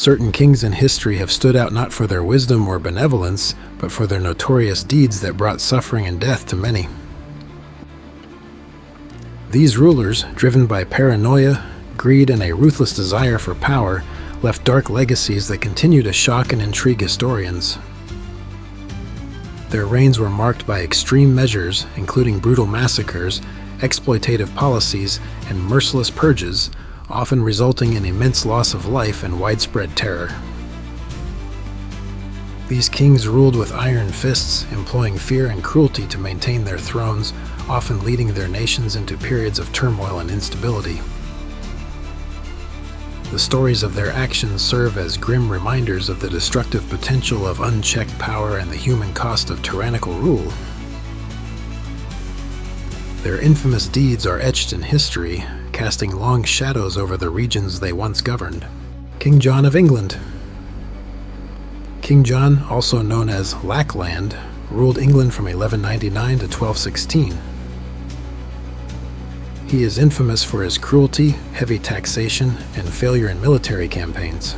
Certain kings in history have stood out not for their wisdom or benevolence, but for their notorious deeds that brought suffering and death to many. These rulers, driven by paranoia, greed, and a ruthless desire for power, left dark legacies that continue to shock and intrigue historians. Their reigns were marked by extreme measures, including brutal massacres, exploitative policies, and merciless purges, often resulting in immense loss of life and widespread terror. These kings ruled with iron fists, employing fear and cruelty to maintain their thrones, often leading their nations into periods of turmoil and instability. The stories of their actions serve as grim reminders of the destructive potential of unchecked power and the human cost of tyrannical rule. Their infamous deeds are etched in history, casting long shadows over the regions they once governed. King John of England. King John, also known as Lackland, ruled England from 1199 to 1216. He is infamous for his cruelty, heavy taxation, and failure in military campaigns.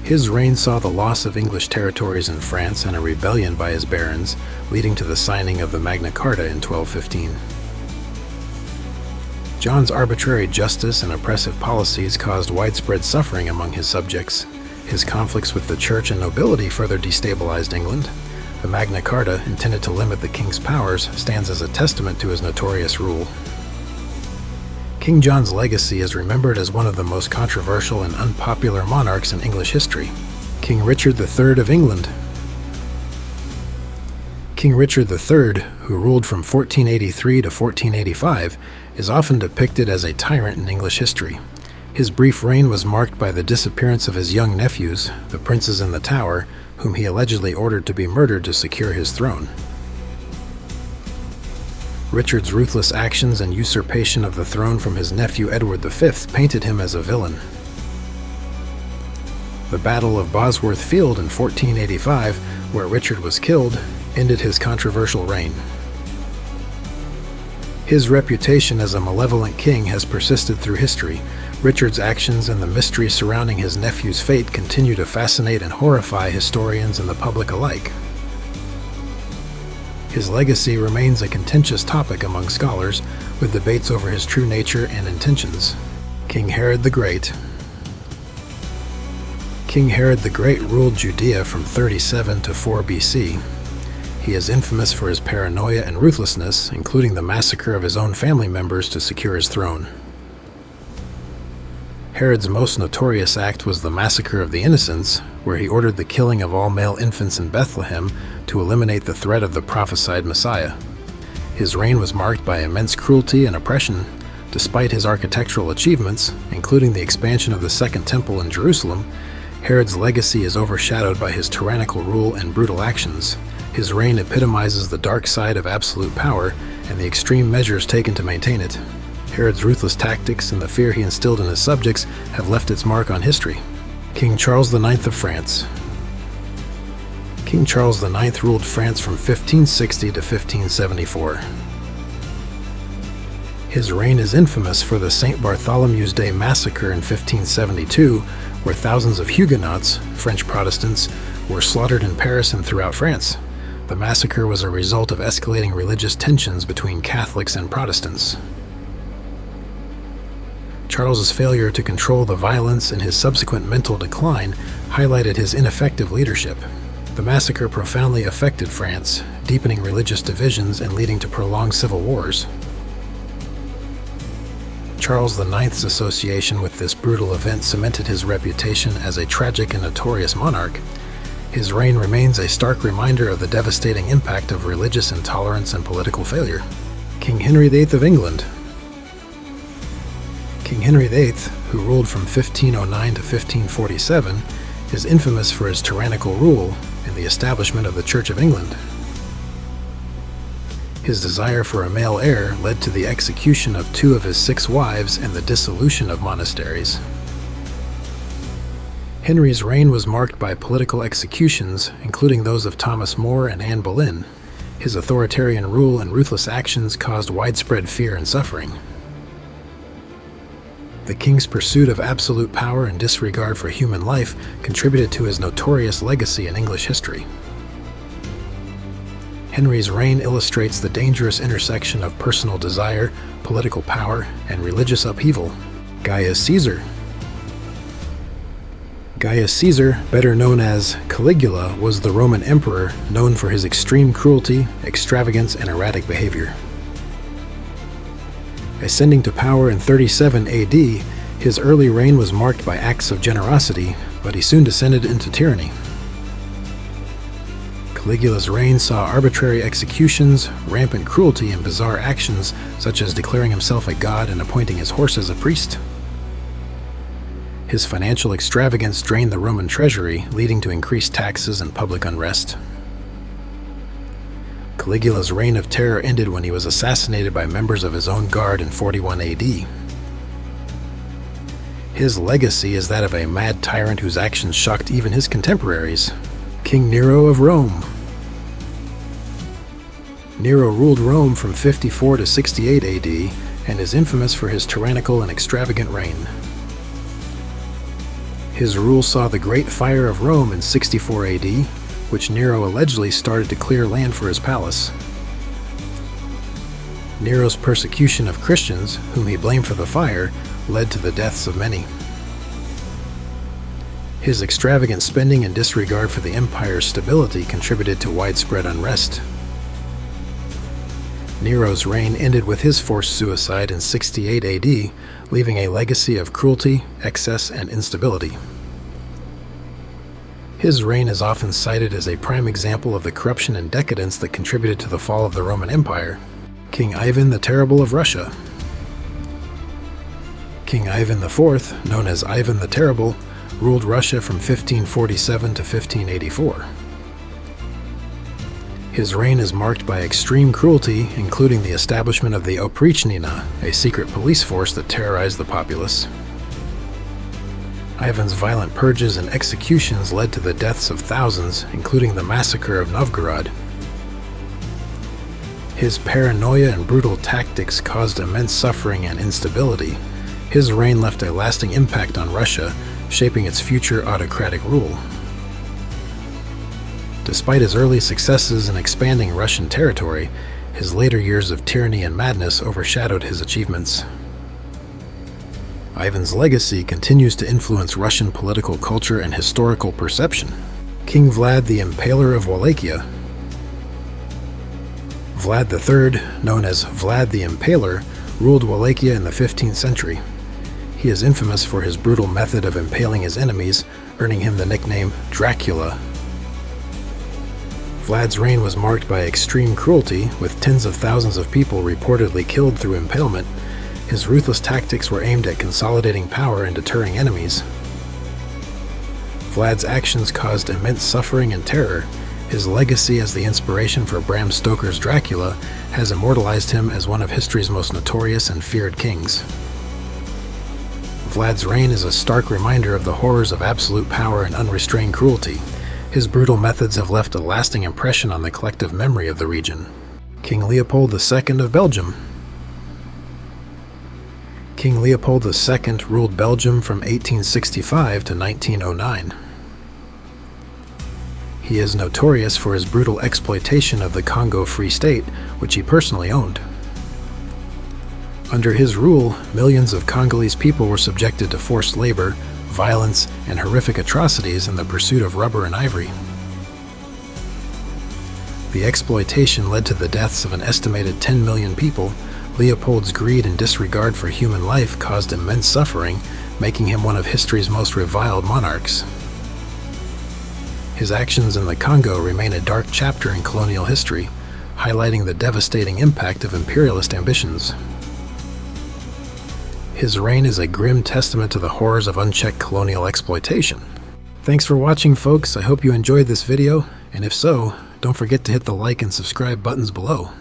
His reign saw the loss of English territories in France and a rebellion by his barons, leading to the signing of the Magna Carta in 1215. John's arbitrary justice and oppressive policies caused widespread suffering among his subjects. His conflicts with the church and nobility further destabilized England. The Magna Carta, intended to limit the king's powers, stands as a testament to his notorious rule. King John's legacy is remembered as one of the most controversial and unpopular monarchs in English history. King Richard III of England. King Richard III, who ruled from 1483 to 1485, is often depicted as a tyrant in English history. His brief reign was marked by the disappearance of his young nephews, the princes in the Tower, whom he allegedly ordered to be murdered to secure his throne. Richard's ruthless actions and usurpation of the throne from his nephew Edward V painted him as a villain. The Battle of Bosworth Field in 1485, where Richard was killed, ended his controversial reign. His reputation as a malevolent king has persisted through history. Richard's actions and the mystery surrounding his nephew's fate continue to fascinate and horrify historians and the public alike. His legacy remains a contentious topic among scholars, with debates over his true nature and intentions. King Herod the Great. King Herod the Great ruled Judea from 37 to 4 BC. He is infamous for his paranoia and ruthlessness, including the massacre of his own family members to secure his throne. Herod's most notorious act was the massacre of the innocents, where he ordered the killing of all male infants in Bethlehem to eliminate the threat of the prophesied Messiah. His reign was marked by immense cruelty and oppression. Despite his architectural achievements, including the expansion of the Second Temple in Jerusalem, Herod's legacy is overshadowed by his tyrannical rule and brutal actions. His reign epitomizes the dark side of absolute power and the extreme measures taken to maintain it. Herod's ruthless tactics and the fear he instilled in his subjects have left its mark on history. King Charles IX of France. King Charles IX ruled France from 1560 to 1574. His reign is infamous for the St. Bartholomew's Day massacre in 1572, where thousands of Huguenots, French Protestants, were slaughtered in Paris and throughout France. The massacre was a result of escalating religious tensions between Catholics and Protestants. Charles's failure to control the violence and his subsequent mental decline highlighted his ineffective leadership. The massacre profoundly affected France, deepening religious divisions and leading to prolonged civil wars. Charles IX's association with this brutal event cemented his reputation as a tragic and notorious monarch. His reign remains a stark reminder of the devastating impact of religious intolerance and political failure. King Henry VIII of England. King Henry VIII, who ruled from 1509 to 1547, is infamous for his tyrannical rule and the establishment of the Church of England. His desire for a male heir led to the execution of 2 of his 6 wives and the dissolution of monasteries. Henry's reign was marked by political executions, including those of Thomas More and Anne Boleyn. His authoritarian rule and ruthless actions caused widespread fear and suffering. The king's pursuit of absolute power and disregard for human life contributed to his notorious legacy in English history. Henry's reign illustrates the dangerous intersection of personal desire, political power, and religious upheaval. Gaius Caesar. Gaius Caesar, better known as Caligula, was the Roman emperor known for his extreme cruelty, extravagance, and erratic behavior. Ascending to power in 37 AD, his early reign was marked by acts of generosity, but he soon descended into tyranny. Caligula's reign saw arbitrary executions, rampant cruelty, and bizarre actions, such as declaring himself a god and appointing his horse as a priest. His financial extravagance drained the Roman treasury, leading to increased taxes and public unrest. Caligula's reign of terror ended when he was assassinated by members of his own guard in 41 AD. His legacy is that of a mad tyrant whose actions shocked even his contemporaries. King Nero of Rome. Nero ruled Rome from 54 to 68 AD and is infamous for his tyrannical and extravagant reign. His rule saw the Great Fire of Rome in 64 AD, which Nero allegedly started to clear land for his palace. Nero's persecution of Christians, whom he blamed for the fire, led to the deaths of many. His extravagant spending and disregard for the empire's stability contributed to widespread unrest. Nero's reign ended with his forced suicide in 68 AD, leaving a legacy of cruelty, excess, and instability. His reign is often cited as a prime example of the corruption and decadence that contributed to the fall of the Roman Empire. King Ivan the Terrible of Russia. King Ivan IV, known as Ivan the Terrible, ruled Russia from 1547 to 1584. His reign is marked by extreme cruelty, including the establishment of the Oprichnina, a secret police force that terrorized the populace. Ivan's violent purges and executions led to the deaths of thousands, including the massacre of Novgorod. His paranoia and brutal tactics caused immense suffering and instability. His reign left a lasting impact on Russia, shaping its future autocratic rule. Despite his early successes in expanding Russian territory, his later years of tyranny and madness overshadowed his achievements. Ivan's legacy continues to influence Russian political culture and historical perception. King Vlad the Impaler of Wallachia. Vlad III, known as Vlad the Impaler, ruled Wallachia in the 15th century. He is infamous for his brutal method of impaling his enemies, earning him the nickname Dracula. Vlad's reign was marked by extreme cruelty, with tens of thousands of people reportedly killed through impalement. His ruthless tactics were aimed at consolidating power and deterring enemies. Vlad's actions caused immense suffering and terror. His legacy as the inspiration for Bram Stoker's Dracula has immortalized him as one of history's most notorious and feared kings. Vlad's reign is a stark reminder of the horrors of absolute power and unrestrained cruelty. His brutal methods have left a lasting impression on the collective memory of the region. King Leopold II of Belgium. King Leopold II ruled Belgium from 1865 to 1909. He is notorious for his brutal exploitation of the Congo Free State, which he personally owned. Under his rule, millions of Congolese people were subjected to forced labor, violence, and horrific atrocities in the pursuit of rubber and ivory. The exploitation led to the deaths of an estimated 10 million people. Leopold's greed and disregard for human life caused immense suffering, making him one of history's most reviled monarchs. His actions in the Congo remain a dark chapter in colonial history, highlighting the devastating impact of imperialist ambitions. His reign is a grim testament to the horrors of unchecked colonial exploitation. Thanks for watching, folks. I hope you enjoyed this video, and if so, don't forget to hit the like and subscribe buttons below.